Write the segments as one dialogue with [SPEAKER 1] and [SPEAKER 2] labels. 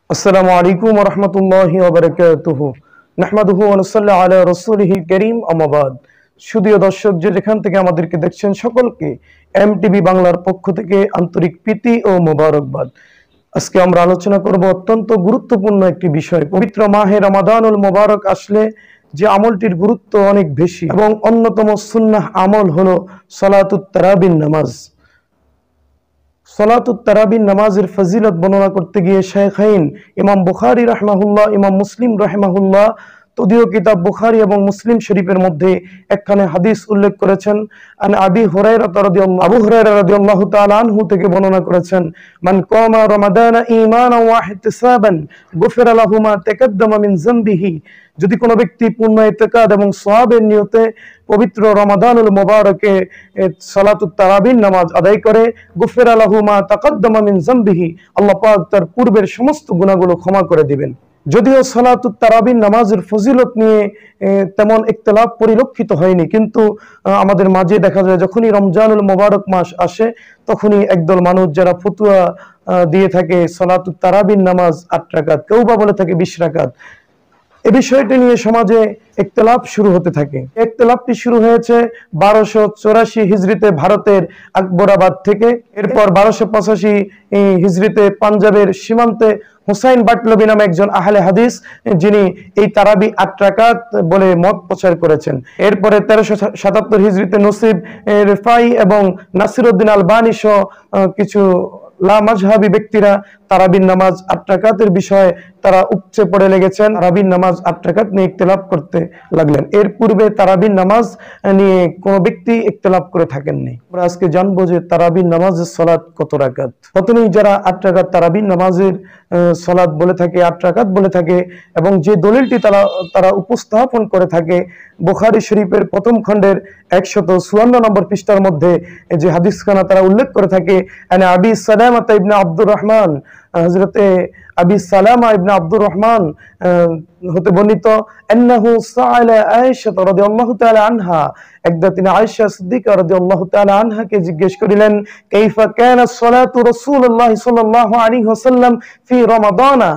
[SPEAKER 1] আসসালামু আলাইকুম ওয়া রাহমাতুল্লাহি ওয়া বারাকাতুহু নাহমাদুহু ওয়া নুসাল্লি আলা রাসূলিহিল কারীম আম্মা বাদ। সুধীয় দর্শক, যে যেখান থেকে আমাদেরকে দেখছেন সকলকে এমটিভি বাংলার পক্ষ থেকে আন্তরিক প্রীতি ও মোবারকবাদ। আজকে আমরা আলোচনা করব অত্যন্ত গুরুত্বপূর্ণ একটি বিষয়। পবিত্র মাহে রমাদানুল মোবারক আসলে যে আমলটির গুরুত্ব অনেক বেশি এবং অন্যতম সুন্নাহ আমল হলো সালাতুত তারাবির নামাজ। সলাতুত তারাবির নামাজের ফজিলত বর্ণনা করতে গিয়ে শাইখাইন ইমাম বুখারী রাহিমাহুল্লাহ, ইমাম মুসলিম রাহিমাহুল্লাহ তদীয় কিতাব বুখারী এবং মুসলিম শরীফের মধ্যে একখানে হাদিস উল্লেখ করেছেন। আবু হুরায়রা রাদিয়াল্লাহু তাআলা আনহু থেকে বর্ণনা করেছেন, মান কামা রমাদানা ঈমানান ওয়া ইহতিসাবান গুফিরা লাহু মা তাকাদ্দামা মিন যামবিহি। যদি কোনো ব্যক্তি পূর্ণ ইতিকাদ এবং সওয়াবের নিয়তে পবিত্র রমাদানুল মুবারকে সালাতুত তারাবির নামাজ আদায় করে, গুফিরা লাহু মা তাকাদ্দামা মিন যামবিহি, আল্লাহ পাক তার পূর্বের সমস্ত গুনাহগুলো ক্ষমা করে দিবেন। যদিও সালাতুত তারাবির নামাজের ফজিলত নিয়ে তেমন ইখতিলাফ পরিলক্ষিত হয়নি, কিন্তু আমাদের মাঝে দেখা যায় যখনই রমজানুল মুবারক মাস আসে তখনই একদল মানুষ যারা ফতোয়া দিয়ে থাকে সালাতুত তারাবির নামাজ 8 রাকাত, কেউ বা বলে থাকে 20 রাকাত। এই বিষয়টি নিয়ে সমাজে ইখতিলাফ শুরু হতে থাকে। ইখতিলাফটি শুরু হয়েছে 1284 হিজরিতে ভারতের আকবরাবাদ থেকে। এরপর 1285 হিজরিতে পাঞ্জাবের সীমান্তে হুসাইন বাটলবি নামে একজন আহলে হাদিস, যিনি এই তারাবি 8 রাকাত বলে মত প্রচার করেছেন। এরপরে 1377 হিজরিতে নসিব রিফাই এবং নাসিরউদ্দিন আলবানী সহ কিছু লা মাযহাবী ব্যক্তিরা তারাবির নামাজ 8 রাকাতের বিষয়ে তারা উপচে পড়ে লেগেছেন। তারাবির নামাজ 8 রাকাত নিয়ে ইখতিলাফ করতে লাগলেন। এর পূর্বে তারাবির নামাজ নিয়ে কোনো ব্যক্তি ইখতিলাফ করে থাকেননি। আমরা আজকে জানবো যে তারাবির নামাজের সালাত কত রাকাত। প্রথমেই যারা 8 রাকাত তারাবির নামাজের সালাত বলে থাকে, 8 রাকাত বলে থাকে, এবং যে দলিলটি তারা উপস্থাপন করে থাকে বুখারী শরীফের প্রথম খণ্ডের 154 নম্বর পৃষ্ঠার মধ্যে যে হাদিসখানা তারা উল্লেখ করে থাকে, আবি সালামা ইবনে আব্দুর রহমান, হযরতে আবি সালামা ইবনে আব্দুর রহমান হতে বর্ণিত, আন্নাহু সাআলা আয়েশা রাদিয়াল্লাহু তাআলা আনহা, একদা তিনি আয়েশা সিদ্দিকা রাদিয়াল্লাহু তাআলা আনহাকে জিজ্ঞেস করিলেন, কাইফা কানা সালাতু রাসূলুল্লাহ সাল্লাল্লাহু আলাইহি ওয়াসাল্লাম ফি রমাদানা।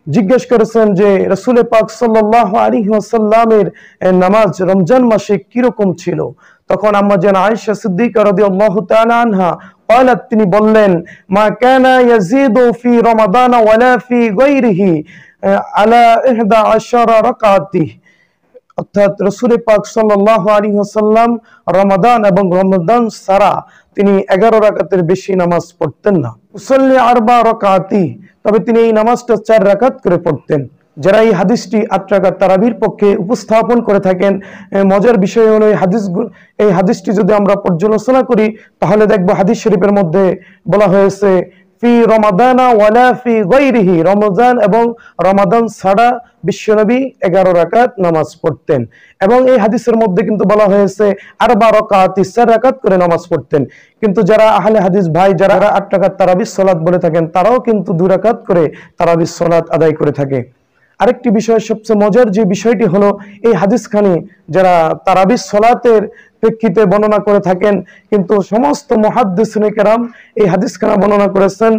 [SPEAKER 1] জিজ্ঞেস করেছেন যে রাসূল পাক সাল্লাল্লাহু আলাইহি ওয়াসাল্লামের নামাজ রমজান মাসে কি রকম ছিল। তখন আম্মা জান আয়েশা সিদ্দিকা রাদিয়াল্লাহু তাআলা আনহা قالت, তিনি বললেন, মা কানা ইয়াজিদু ফি রমাদান ওয়ালা ফি গায়রিহি আলা 11 রাকাতি। অর্থাৎ রাসূল পাক সাল্লাল্লাহু আলাইহি ওয়াসাল্লাম রমাদান এবং রমাদান ছাড়া তিনি 11 রাকাতের বেশি নামাজ পড়তেন না। উসাল্লি 4 রাকাতি, তবে তিনি এই নামাজটা 4 রাকাত করে পড়তেন। যারা এই হাদিসটি 8 রাকাত তারাবির পক্ষে উপস্থাপন করে থাকেন, মজার বিষয় হলো এই হাদিসটি যদি আমরা পর্যালোচনা করি তাহলে দেখব হাদিস শরীফের মধ্যে বলা হয়েছে ফি রমাদানা ওয়ালা ফি গায়রিহি, রমজান এবং রমাদান ছাড়া বিশ্বনবী 11 রাকাত নামাজ পড়তেন। এবং এই হাদিসের মধ্যে কিন্তু বলা হয়েছে 4 রাকাত, 4 রাকাত করে নামাজ পড়তেন। কিন্তু যারা আহলে হাদিস ভাই যারা 8 রাকাত তারাবির সালাত বলে থাকেন, তারাও কিন্তু 2 রাকাত করে তারাবির সালাত আদায় করে থাকে। আরেকটি বিষয়, সবচেয়ে মজার যে বিষয়টি হলো, এই হাদিসখানি যারা তারাবির সালাতের প্রেক্ষিতে বর্ণনা করে থাকেন, কিন্তু সমস্ত মুহাদ্দিসিনে কেরাম এই হাদিসখানা বর্ণনা করেছেন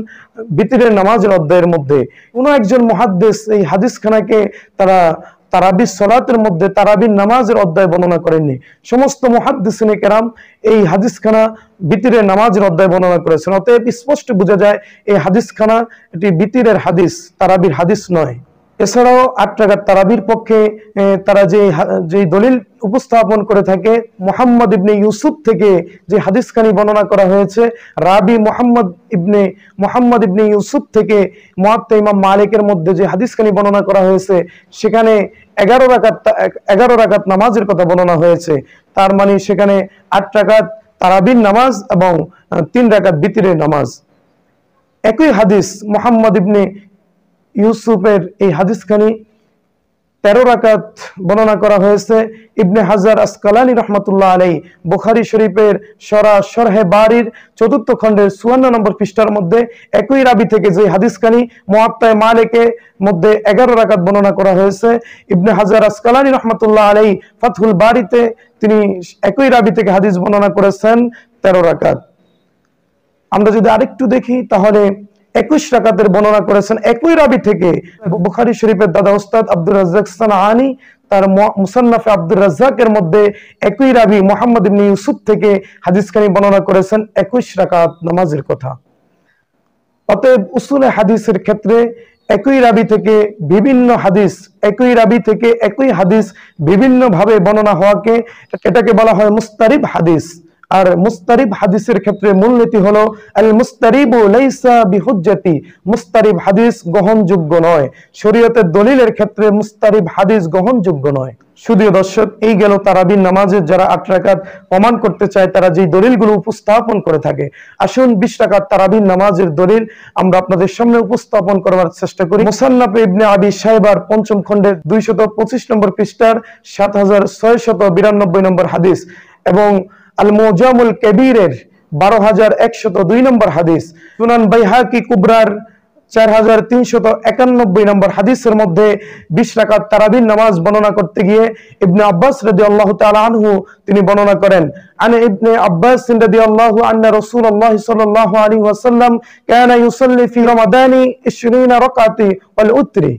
[SPEAKER 1] বিতরের নামাজের অধ্যায়ের মধ্যে। কোনো একজন মুহাদ্দিস এই হাদিসখানাকে তারা তারাবির সালাতের মধ্যে তারাবির নামাজের অধ্যায় বর্ণনা করেননি। সমস্ত মুহাদ্দিসিনে কেরাম এই হাদিসখানা বিতরের নামাজের অধ্যায় বর্ণনা করেছেন। অতএব স্পষ্ট বোঝা যায় এই হাদিসখানা এটি বিতরের হাদিস, তারাবির হাদিস নয়। এছাড়াও 8 রাকাত তারাবির পক্ষে তারা যে দলিল উপস্থাপন করে থাকে, মুহাম্মদ ইবনে ইউসুফ থেকে যে হাদিসখানি বর্ণনা করা হয়েছে, রাবি মুহাম্মদ ইবনে ইউসুফ থেকে মুয়াত্তা ইমাম মালিকের মধ্যে যে হাদিসখানি বর্ণনা করা হয়েছে, সেখানে 11 রাকাত নামাজের কথা বর্ণনা হয়েছে। তার মানে সেখানে 8 রাকাত তারাবির নামাজ এবং 3 রাকাত বিতরের নামাজ। একই হাদিস মুহাম্মদ ইবনে ইউসুফের এই হাদিসখানি 13 রাকাত বর্ণনা করা হয়েছে। ইবনে হাজার আসকালানী রহমাতুল্লাহ আলাইহি বুখারী শরীফের শরহে বারির 4th খণ্ডের 54 নম্বর পৃষ্ঠার মধ্যে একই রাবি থেকে যে হাদিসখানি মুয়াত্তা মালিকের মধ্যে 11 রাকাত বর্ণনা করা হয়েছে। ইবনে হাজার আসকালানী রহমাতুল্লাহ আলাইহি ফাতহুল বারিতে তিনি একই রাবি থেকে হাদিস বর্ণনা করেছেন 13 রাকাত। আমরা যদি আরেকটু দেখি তাহলে 21 রাকাতের বর্ণনা করেছেন একই রাবি থেকে। বুখারী শরীফের দাদা উস্তাদ আব্দুর রাজ্জাক সানাআনী তার মুসান্নাফে আব্দুর রাজ্জাকের মধ্যে একই রাবি মুহাম্মদ ইবনে ইউসুফ থেকে হাদিসখানি বর্ণনা করেছেন 21 রাকাত নামাজের কথা। অতএব উসুলে হাদিসের ক্ষেত্রে একই রাবি থেকে বিভিন্ন হাদিস, একই রাবি থেকে একই হাদিস বিভিন্ন ভাবে বর্ণনা হওয়াকে এটাকে বলা হয় মুস্তারিব হাদিস। আর মুস্তারিব হাদিসের ক্ষেত্রে মূলনীতি হলো আল মুস্তারিবু লাইসা বিহুজ্জাতি, মুস্তারিব হাদিস গ্রহণযোগ্য নয়। শরীয়তের দলিলের ক্ষেত্রে মুস্তারিব হাদিস গ্রহণযোগ্য নয়। শুধু দর্শক, এই গেল তারাবির নামাজের যারা 8 রাকাত প্রমাণ করতে চায় তারা যে দলিলগুলো উপস্থাপন করে থাকে। আসুন 20 রাকাত তারাবির নামাজের দলিল আমরা আপনাদের সামনে উপস্থাপন করার চেষ্টা করি। মুসান্নাফে ইবনে আবি শাইবার 5ম খণ্ডের 225 নম্বর পৃষ্ঠার 7692 নম্বর হাদিস এবং আল মুজামুল কবীরের 12102 নম্বর হাদিস, সুনান বাইহাকি কুবরার 4391 নম্বর হাদিসের মধ্যে 20 রাকাত তারাবির নামাজ বর্ণনা করতে গিয়ে ইবনে আব্বাস রাদিয়াল্লাহু তাআলা আনহু তিনি বর্ণনা করেন, আন ইবনে আব্বাস রাদিয়াল্লাহু আন্না রাসূলুল্লাহ সাল্লাল্লাহু আলাইহি ওয়াসাল্লাম কানা ইউসাল্লি ফি রমাদানি 20 রাকাতি ওয়াল উতরি।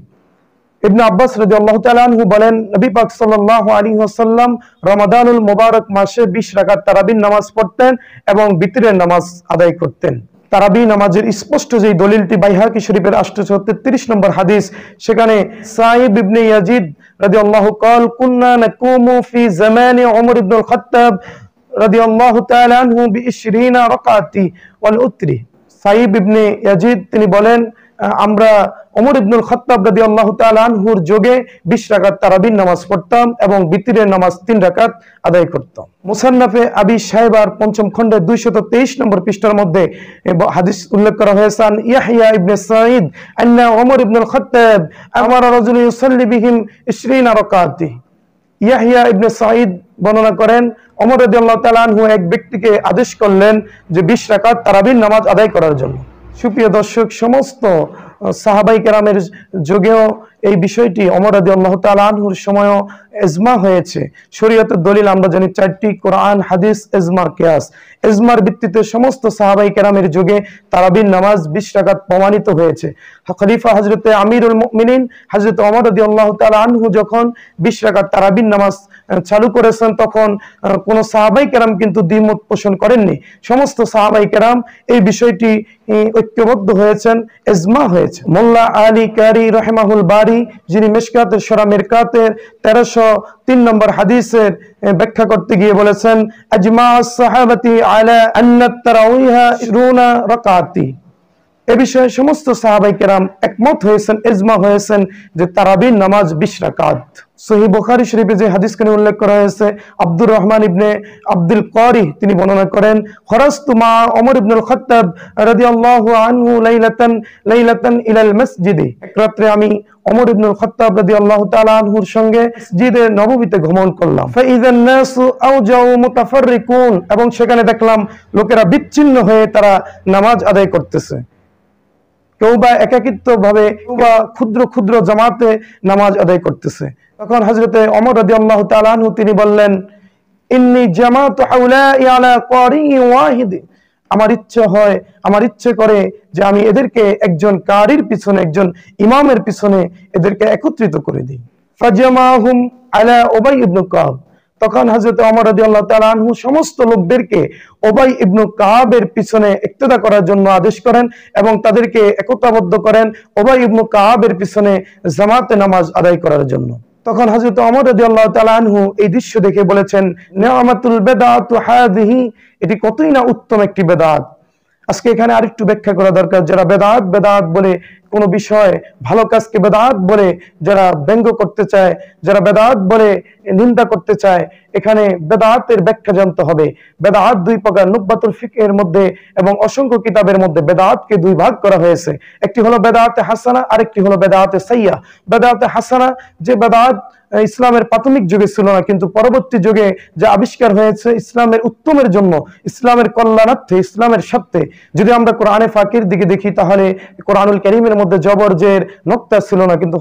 [SPEAKER 1] ইবনে আব্বাস রাদিয়াল্লাহু তাআলা আনহু বলেন, নবী পাক সাল্লাল্লাহু আলাইহি ওয়াসাল্লাম রমাদানুল মুবারক মাসে 20 রাকাত তারাবির নামাজ পড়তেন এবং বিতরের নামাজ আদায় করতেন। তারাবি নামাজের স্পষ্ট যে দলিলটি বাইহাকি শরীফের 833 নম্বর হাদিস, সেখানে সাইব ইবনে ইয়াজিদ রাদিয়াল্লাহু ক্বাল কুননা নাকুমু ফি জামানি উমর ইবনুল খাত্তাব রাদিয়াল্লাহু তাআলা আনহু বি20 রাকাতি ওয়াল উতরি। সাইব ইবনে ইয়াজিদ তিনি বলেন, আমরা ওমর ইবনুল খাত্তাব রাদিয়াল্লাহু তাআলা আনহুর যোগে 20 রাকাত তারাবির নামাজ পড়তাম এবং বিতরের নামাজ 3 রাকাত আদায় করতাম। মুসান্নাফে আবি শাইবার 5ম খণ্ডের 223 নম্বর পৃষ্ঠার মধ্যে হাদিস উল্লেখ করা হয়েছে, আন ইয়াহইয়া ইবনে সাঈদ আন্না ওমর ইবনুল খাত্তাব আমারা রাজুল ইউসাল্লি বিহিম 20 রাকাতি। ইয়াহইয়া ইবনে সাঈদ বর্ণনা করেন, ওমর রাদিয়াল্লাহু তাআলা আনহু এক ব্যক্তিকে আদেশ করলেন যে 20 রাকাত তারাবির নামাজ আদায় করার জন্য। সুপ্রিয় দর্শক, সমস্ত সাহাবাই কেরামের যুগেও এই বিষয়টি ওমর রাদিয়াল্লাহু তাআলা আনহুর সময়ও ইজমা হয়েছে। শরীয়তের দলিল আমরা জানি 4টি, কোরআন, হাদিস, ইজমা, কিয়াস। ইজমার ভিত্তিতে সমস্ত সাহাবাই কেরামের যুগে তারাবির নামাজ 20 রাকাত প্রমাণিত হয়েছে। খলিফা হযরতে আমিরুল মুমিনিন হযরত ওমর রাদিয়াল্লাহু তাআলা আনহু যখন 20 রাকাত তারাবির নামাজ চালু করেছেন তখন কোন সাহাবাই কেরাম কিন্তু দ্বিমত পোষণ করেননি। সমস্ত সাহাবাই কেরাম এই বিষয়টি ঐক্যবদ্ধ হয়েছেন, ইজমা হয়েছে। মোল্লা আলী কারি রাহিমাহুল বারি, যিনি মিশকাতের সূরা মিরকাতের 1303 নম্বর হাদিসের ব্যাখ্যা করতে গিয়ে বলেছেন, আজমা আস-সাহাবাতি আলা আন্না তারাউইহা 20 রাকাতি। এ বিষয়ে সমস্ত সাহাবাই কেরাম একমত হয়েছেন, ইজমা হয়েছেন যে তারাবির নামাজ 20 রাকাত। সহিহ বুখারী শরীফে যে হাদিসখানি উল্লেখ করা হয়েছে, আব্দুর রহমান ইবনে আব্দুল কারি তিনি বর্ণনা করেন, খরাজতু মা ওমর ইবনুল খাত্তাব রাদিয়াল্লাহু আনহু লাইলাতান ইলাল মসজিদে। এক রাতে আমি ওমর ইবনুল খাত্তাব রাদিয়াল্লাহু তাআলা আনহুর সঙ্গে মসজিদে নববীতে ভ্রমণ করলাম। ফাইযান নাসু আওজাউ মুতাফাররিকুন, এবং সেখানে দেখলাম লোকেরা বিচ্ছিন্ন হয়ে তারা নামাজ আদায় করতেছে। কেউ বা একাকিত্ব ভাবে, কেউ বা ক্ষুদ্র ক্ষুদ্র জামাতে নামাজ আদায় করতেছে। তখন হযরতে ওমর রাদিয়াল্লাহু তাআলা আনহু তিনি বললেন, ইন্নী জামাতু হাউলাই আলা কারিই ওয়াহিদ। আমার ইচ্ছে করে যে আমি এদেরকে একজন কারির পিছনে, একজন ইমামের পিছনে এদেরকে একত্রিত করে দিই। ফাজামাহুম আলা উবাই ইবনে কাব। তখন হযরত ওমর রাদিয়াল্লাহু তাআলা আনহু সমস্ত লোকদেরকে উবাই ইবনে কাবের পিছনে ইক্তেদা করার জন্য আদেশ করেন এবং তাদেরকে একতাবদ্ধ করেন উবাই ইবনে কাবের পিছনে জামাতে নামাজ আদায় করার জন্য। তখন হযরত ওমর রাদিয়াল্লাহু তাআলা আনহু এই দৃশ্য দেখে বলেছেন, নি'মাতুল বিদআতু হাযিহি, এটি কতই না উত্তম একটি বেদাত। আজকে এখানে আরেকটু ব্যাখ্যা করা দরকার। যারা বেদাত বলে কোন বিষয়, ভালো কাজকে বেদাত বলে যারা ব্যঙ্গ করতে চায়, যারা বেদাত বলে নিন্দা করতে চায়, এখানে বেদাতের ব্যাখ্যা জানতে হবে। বেদাত 2 প্রকার, নুব্বাতুল ফিকহের মধ্যে এবং অসংখ্য কিতাবের মধ্যে বেদাতকে 2 ভাগ করা হয়েছে। একটি হলো বেদাতে হাসানা, আরেকটি হলো বেদাতে সাইয়্যা। বেদাতে হাসানা যে বেদাত ইসলামের প্রাথমিক যুগে ছিল না, কিন্তু পরবর্তী যুগে যা আবিষ্কার হয়েছে ইসলামের উত্তমের জন্য, ইসলামের কল্যাণার্থে, ইসলামের স্বার্থে। যদি আমরা কোরআনে ফাকির দিকে দেখি তাহলে কোরআনুল কারীমের মধ্যে জবর জের নক্তা ছিল না, কিন্তু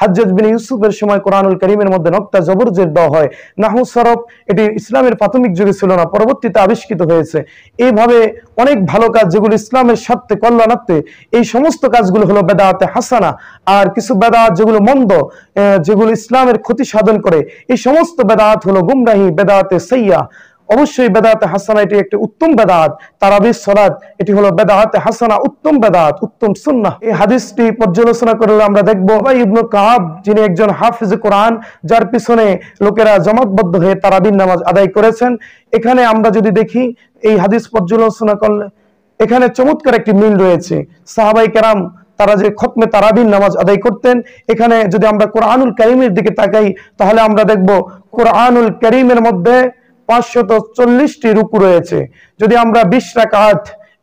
[SPEAKER 1] হাজ্জাজ বিন ইউসুফের সময় কোরআনুল কারীমের মধ্যে নক্তা জবরজের দেওয়া হয়। নাহু সরফ এটি ইসলামের প্রাথমিক যুগে ছিল না, পরবর্তীতে আবিষ্কৃত হয়েছে। এইভাবে অনেক ভালো কাজ যেগুলো ইসলামের স্বার্থে কল্যাণার্থে, এই সমস্ত কাজগুলো হলো বেদাতে হাসানা। আর কিছু বেদাত যেগুলো মন্দ, যেগুলো ইসলামের ক্ষতি সাধন করে, এই সমস্ত বেদাত হলো গুমরাহি, বেদাতে সাইয়্যা। অবশ্যই বেদাতে হাসানা এটি একটি উত্তম বেদাত। তারাবির সালাত এটি হলো বেদাতে হাসানা, উত্তম বেদাত, উত্তম সুন্নাহ। এই হাদিসটি পর্যালোচনা করলে আমরা দেখব উবাই ইবনে কাব, যিনি একজন হাফিজ কোরআন, যার পিছনে লোকেরা জমাতবদ্ধ হয়ে তারাবির নামাজ আদায় করেছেন। এখানে আমরা যদি দেখি এই হাদিস পর্যালোচনা করলে এখানে চমৎকার একটি মিল রয়েছে। সাহাবাই কেরাম তারা যে খতমে তারাবির নামাজ আদায় করতেন, এখানে যদি আমরা কোরআনুল কারীমের দিকে তাকাই তাহলে আমরা দেখব কোরআনুল কারীমের মধ্যে 540টি রুকু রয়েছে। যদি আমরা 20 রাকাত,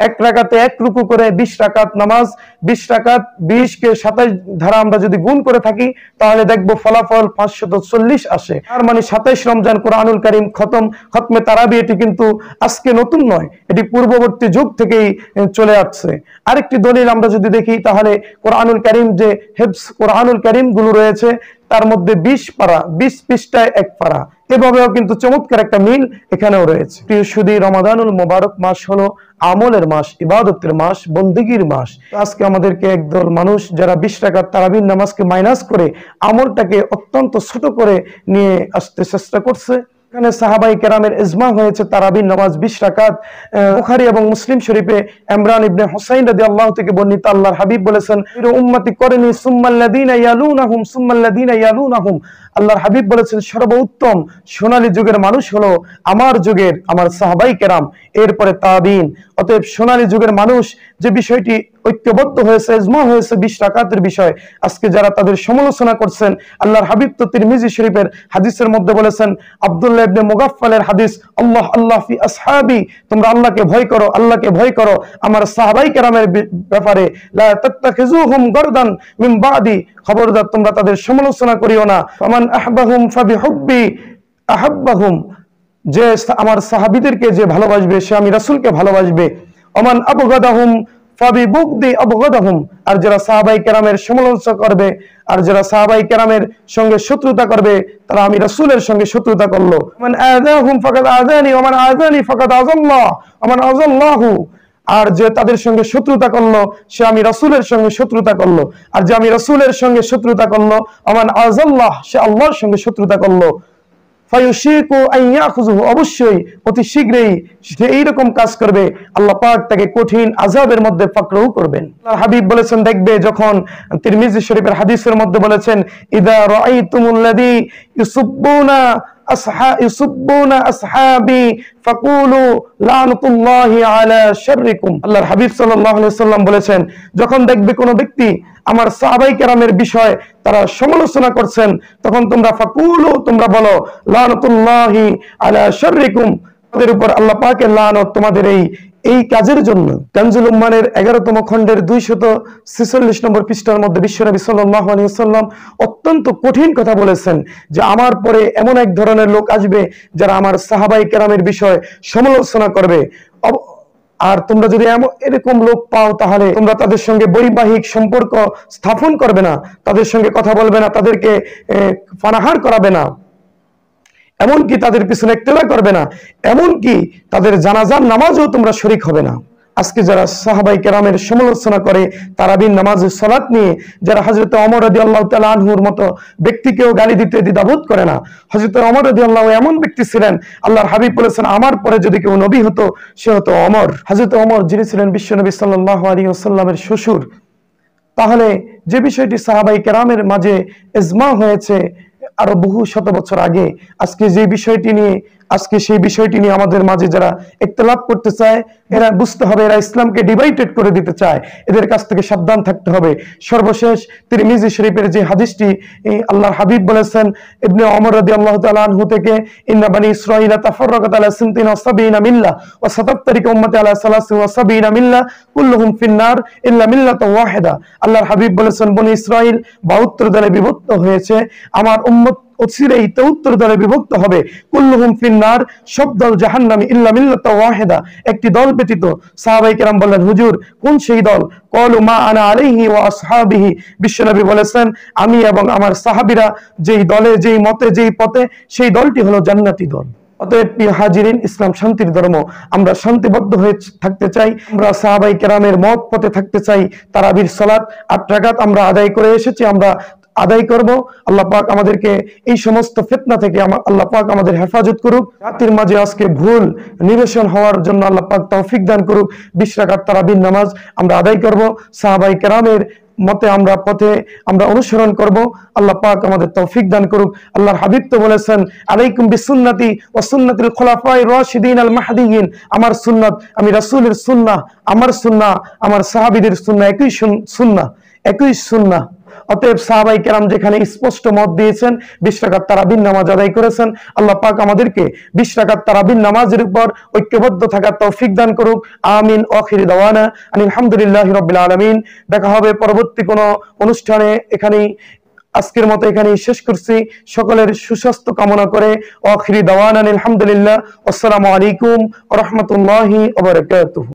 [SPEAKER 1] এক রাকাতে এক রুকু করে 20 রাকাত নামাজ, 20 রাকাত 20 কে 27 ধারা আমরা যদি গুণ করে থাকি তাহলে দেখব ফলাফল 540 আসে। আর মানে 27 রমজান কোরআনুল কারীম খতমে তারাবি এটি কিন্তু আজকে নতুন নয়, এটি পূর্ববর্তী যুগ থেকেই চলে আসছে। আরেকটি দলিল আমরা যদি দেখি তাহলে কোরআনুল কারীম যে হিফজ কোরআনুল কারীম গুলো রয়েছে তার মধ্যে 20 পারা, 20 পৃষ্ঠায় এক পারা, এভাবেও কিন্তু চমৎকার একটা মিল এখানেও রয়েছে। প্রিয় সুধী, রমাদানুল মোবারক মাস হলো আমলের মাস, ইবাদতের মাস, বন্দেগীর মাস। আজকে আমাদেরকে একদল মানুষ যারা 20 রাকাত তারাবির নামাজকে মাইনাস করে আমলটাকে অত্যন্ত ছোট করে নিয়ে আসতে চেষ্টা করছে। এখানে সাহাবাই কেরামের ইজমা হয়েছে তারাবির নামাজ 20 রাকাত। বুখারী এবং মুসলিম শরীফে ইমরান ইবনে হুসাইন রাদিয়াল্লাহু থেকে বর্ণিত, আল্লাহর হাবিব বলেছেন, উম্মতি করনি সুম্মাল্লাযীনা ইয়ালুনাহুম সুম্মাল্লাযীনা ইয়ালুনাহুম। আল্লাহর হাবিব বলেছেন সর্বোত্তম সোনালী যুগের মানুষ হলো আমার যুগের, আমার সাহাবাই কেরাম, এরপরে তাবিঈন। অতএব সোনালী যুগের মানুষ যে বিষয়টি ঐক্যবদ্ধ হয়েছে, ইজমা হয়েছে 20 রাকাতের বিষয়, আজকে যারা তাদের সমালোচনা করছেন, আল্লাহর হাবিব তো তিরমিজি শরীফের হাদিসের মধ্যে বলেছেন, আব্দুল্লাহ ইবনে মুগাফফালের হাদিস, আল্লাহ আল্লাহ ফি আসহাবি, তোমরা আল্লাহকে ভয় করো, আল্লাহকে ভয় করো আমার সাহাবাই কেরামের ব্যাপারে, লা তাত্তাখিজুহুম গারদান মিন বাদি, খবরদার তোমরা তাদের সমালোচনা করিও না। ফামান আহবাহুম ফাবিহুব্বি আহাব্বাহুম, যে আমার সাহাবীদেরকে যে ভালোবাসবে সে আমি রাসূলকে ভালোবাসবে। ওমান আবগাদাহুম ফাবিবুগদি আবগাদাহুম, আর যারা সাহাবাই কেরামের সমালোচনা করবে, আর যারা সাহাবাই কেরামের সঙ্গে শত্রুতা করবে, তারা আমি রাসূলের সঙ্গে শত্রুতা করলো। মান আযাহুম ফাকাদ আযানি ওয়া মান আযানি ফাকাদ আযাল্লাহ ওয়া মান আযাল্লাহু, আর যে তাদের সঙ্গে শত্রুতা করলো সে আমি রাসূলের সঙ্গে শত্রুতা করলো, আর যে আমি রাসূলের সঙ্গে শত্রুতা করলো ওমান আযাল্লাহ, সে আল্লাহর সঙ্গে শত্রুতা করলো। ফায়ুশিকু আন ইয়াখুযুহু, অবশ্যই অতি শীঘ্রই সে এইরকম কাজ করবে, আল্লাহ পাক তাকে কঠিন আযাবের মধ্যে ফাকরু করবেন। আল্লাহর হাবিব বলেছেন, দেখবে যখন তিরমিজি শরীফের হাদিসের মধ্যে বলেছেন, ইযা রাআইতুমুল্লাযী ইউসুব্বুনা আসহাবি ফাকুলু লানাতুল্লাহি আলা শাররিকুম। আল্লাহর হাবিব সাল্লাল্লাহু আলাইহি ওয়াসাল্লাম বলেছেন, যখন দেখবে কোনো ব্যক্তি আমার সাহাবাই কেরামের বিষয় তারা সমালোচনা করছেন, তখন তোমরা ফাকুলু, তোমরা বলো, লানাতুল্লাহি আলা শাররিকুম, তাদের উপর আল্লাহ পাকের লানত তোমাদের এই কাজের জন্য। কানজুল উম্মানের 11তম খণ্ডের 246 নম্বর পৃষ্ঠার মধ্যে বিশ্বনবী সাল্লাল্লাহু আলাইহি ওয়াসাল্লাম অত্যন্ত কঠিন কথা বলেছেন যে আমার পরে এমন এক ধরনের লোক আসবে যারা আমার সাহাবাই কেরামের বিষয় সমালোচনা করবে, আর তোমরা যদি এরকম লোক পাও তাহলে তোমরা তাদের সঙ্গে বৈবাহিক সম্পর্ক স্থাপন করবে না, তাদের সঙ্গে কথা বলবে না, তাদেরকে পানাহার করাবে না, এমনকি তাদের পিছনে ইক্তেদা করবে না, এমনকি তাদের জানাজার নামাজও তোমরা শরীক হবে না। আজকে যারা সাহাবাই কেরামের সমালোচনা করে তারাবির নামাজের সালাত নিয়ে, যারা হযরত ওমর রাদিয়াল্লাহু তাআলা আনহুর মতো ব্যক্তিকেও গালি দিতে দ্বিধাবোধ করে না। হযরত ওমর রাদিয়াল্লাহু এমন ব্যক্তি ছিলেন, আল্লাহর হাবিব বলেছেন আমার পরে যদি কেউ নবী হতো সে হতো ওমর। হযরত ওমর যিনি ছিলেন বিশ্বনবী সাল্লাল্লাহু আলাইহি ওয়াসাল্লামের শ্বশুর। তাহলে যে বিষয়টি সাহাবাই কেরামের মাঝে ইজমা হয়েছে আরো বহু শত বছর আগে, আজকে যে বিষয়টি নিয়ে সেই বিষয়টি নিয়ে আমাদের মাঝে যারা ইখতিলাফ করতে চায়, এরা বুঝতে হবে এরা ইসলামকে ডিভাইডেড করে দিতে চায়, এদের কাছ থেকে সাবধান থাকতে হবে। সর্বশেষ তিরমিজি শরীফের যে হাদিসটি আল্লাহর হাবিব বলেছেন ইবনে ওমর রাদিয়াল্লাহু তাআলা আনহু থেকে, ইন্না বানি ইসরাঈলা তাফাররাকাত আলা 72 মিল্লাহ ওয়া সাতাফতারিকু উম্মতি আলা 73 মিল্লাহ কুল্লুহুম ফিন্নার ইল্লা মিল্লাতান ওয়াহিদা। আল্লাহর হাবিব বলেছেন বনি ইসরাঈল 72 দলে বিভক্ত হয়েছে, আমার উম্মত অচিরেই 73 দলে বিভক্ত হবে। কুল্লুহুম ফিন্নার, সব দল জাহান্নামী ইল্লা মিল্লাতা ওয়াহিদা, একটি দল ব্যতীত। সাহাবায়ে কেরাম বললেন, হুজুর কোন সেই দল? ক্বালু মা আনা আলাইহি ওয়া আসহাবিহি, বিশ্বনবী বলেছেন আমি এবং আমার সাহাবীরা যেই দলে, যেই মতে, যেই পথে, সেই দলটি হলো জান্নাতি দল। অতএব প্রিয় হাজিরিন, ইসলাম শান্তির ধর্ম। আমরা শান্তিবদ্ধ হয়ে থাকতে চাই, আমরা সাহাবায়ে কেরামের মত পথে থাকতে চাই। তারাবির সালাত 8 রাকাত আমরা আদায় করে এসেছি, আমরা আদায় করব। আল্লাহ পাক আমাদেরকে এই সমস্ত ফিতনা থেকে আল্লাহ পাক আমাদের হেফাজত করুক। জাতির মাঝে আজকে ভুল নিরসন হওয়ার জন্য আল্লাহ পাক তৌফিক দান করুক। 20 রাকাত তারাবির নামাজ আমরা আদায় করব, সাহাবায়ে কেরামের মতে আমরা পথে আমরা অনুসরণ করব। আল্লাহ পাক আমাদের তৌফিক দান করুক। আল্লাহর হাবিব তো বলেছেন, আলাইকুম বিসুন্নতি ওয়া সুন্নাতিল খুলাফায়ে রাশিদিন আল মাহদিয়িন, আমার সুন্নাত, আমি রাসূলের সুন্নাহ, আমার সুন্নাহ, আমার সাহাবীদের সুন্নাহ একই সুন্নাহ, একই সুন্নাহ। অতএব সাহাবায়ে কেরাম যেখানে স্পষ্ট মত দিয়েছেন, 20 রাকাত তারাবির নামাজ আদায় করেছেন। আল্লাহ পাক আমাদেরকে 20 রাকাত তারাবির নামাজের উপর ঐক্যবদ্ধ থাকার তৌফিক দান করুক। আমিন। আখির দাওয়ানা আলহামদুলিল্লাহি রাব্বিল আলামিন। দেখা হবে পরবর্তী কোনো অনুষ্ঠানে। এখানেই আজকের মতো এখানেই শেষ করছি। সকলের সুস্বাস্থ্য কামনা করে আখির দাওয়ানা আলহামদুলিল্লাহ। আসসালামু আলাইকুম ওয়া রাহমাতুল্লাহি ওয়া বারাকাতুহু।